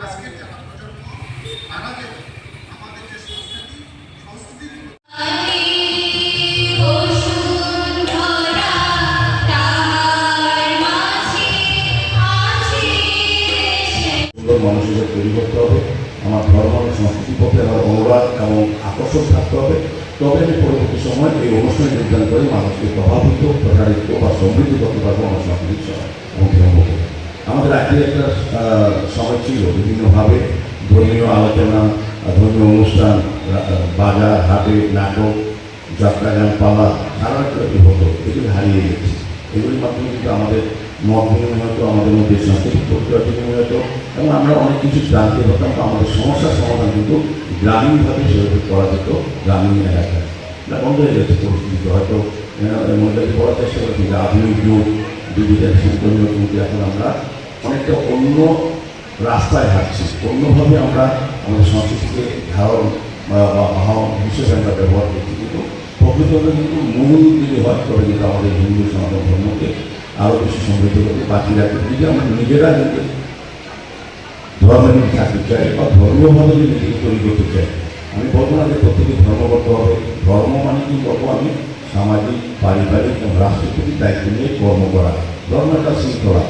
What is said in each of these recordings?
আজকের যারা প্রজন্ম আমাদের আমাদের যে সংস্কৃতি সংস্কৃতির মানুষের তৈরি করতে হবে। আমার ধর্ম সংস্কৃতির প্রতি আমার অনুরাগ এবং আকর্ষণ থাকতে হবে। তবে আমি পরবর্তী সময় এই অনুষ্ঠানে যোগদান করে মানুষকে প্রভাবিত, প্রসারিত বা সমৃদ্ধ করতে পারবো আমার সংস্কৃতি এবং ধর্মকে। আমাদের আগে একটা সময় ছিল বিভিন্নভাবে ধর্মীয় আলোচনা, ধর্মীয় অনুষ্ঠান, বাজার হাটে নাটক, যাত্রা গান পালা সারা কি হতো, এগুলি হারিয়ে গেছে। এগুলির মাধ্যমে কিন্তু আমাদের মত বিনিময় হতো, আমাদের মধ্যে সাংস্কৃতিক প্রক্রিয়া বিনিময় হতো এবং আমরা অনেক কিছু জানতে হতাম। আমাদের সমস্যার সমাধান কিন্তু গ্রামীণভাবে সেভাবে করা যেত, গ্রামীণ এলাকায়। এটা বন্ধ হয়ে গেছে পরিস্থিতি। হয়তো মহিলাকে পড়ার চেষ্টা করছি যে আধুনিক যুগ ডিজিটাল শিল্পনীয় কিন্তু এখন আমরা অনেকটা অন্য রাস্তায় হাঁটছি, অন্যভাবে আমরা আমাদের সংস্কৃতিকে ধারণ বা হিসেবে আমরা ব্যবহার করছি। কিন্তু প্রকৃতভাবে কিন্তু মূল যদি হয় তবে কিন্তু আমাদের হিন্দু সনাতন ধর্মকে আরও বেশি সমৃদ্ধ করতে বাকি রাখতে যদি আমরা নিজেরা যদি ধর্মের মধ্যে থাকতে চাই বা ধর্মীয়ভাবে যদি নিজেকে তৈরি করতে চাই, আমি বলবো না যে প্রত্যেকে ধর্ম করতে হবে। ধর্ম মানে কি বলবো আমি সামাজিক, পারিবারিক এবং রাষ্ট্রের প্রতি দায়িত্ব নিয়ে কর্ম করা। ধর্ম একটা শৃঙ্খলা,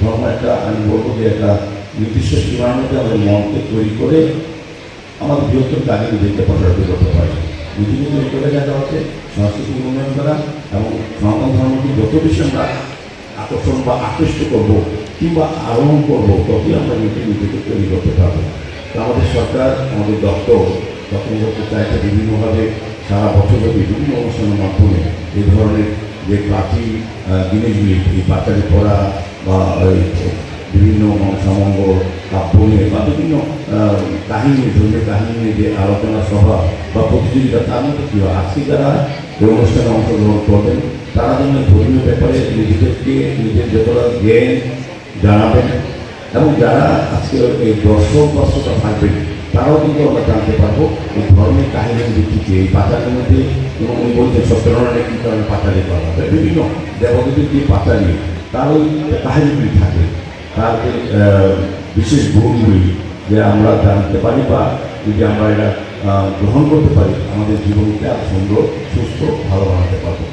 ধর্ম একটা আমি বলবো যে একটা নির্দিষ্ট সীমার মধ্যে আমাদের মনকে তৈরি করে আমাদের বৃহত্তর কাজে নিজেকে প্রসারিত করতে পারি। নিজেকে তৈরি করে দেখা হচ্ছে সংস্কৃতি উন্নয়ন করা এবং সনাতন ধর্মকে যত বেশি আমরা আকর্ষণ বা আকৃষ্ট করবো কিংবা আরোহণ করবো ততই আমরা নিজেকে তৈরি করতে পারবো। তো আমাদের সরকার, আমাদের দপ্তর তখন করতে চাইছে বিভিন্নভাবে সারা বছরব্যাপী বিভিন্ন অনুষ্ঠানের মাধ্যমে এই ধরনের যে প্রাচীন জিনিসগুলি, এই পাচারি পড়া বা বিভিন্ন মনসামঙ্গল কাব্য নিয়ে বা বিভিন্ন কাহিনী, ধর্মীয় কাহিনী নিয়ে যে আলোচনা সভা বা প্রতিযোগিতা, তার মধ্যে কী হয় আজকে যারা এই অনুষ্ঠানে অংশগ্রহণ করবেন তারা যেন ধর্মীয় ব্যাপারে নিজেদেরকে নিজের যতটা জ্ঞান জানাবেন এবং যারা আজকে এই দর্শক বা শ্রোতা থাকবেন তারাও কিন্তু আমরা জানতে পারবো এই ধর্মের কাহিনীর ভিত্তিতে এই পাচারের মধ্যে। এবং উনি বলছেন সত্যনারায়ণের কী কারণে পাচারি করা হবে, বিভিন্ন দেবদেবীর যে পাচারি তার ওই কাহিনীগুলি থাকে, তার বিশেষ গুণগুলি যে আমরা জানতে পারি বা যদি আমরা এটা গ্রহণ করতে পারি আমাদের জীবনকে আরও সুন্দর, সুস্থ, ভালো বানাতে পারবো।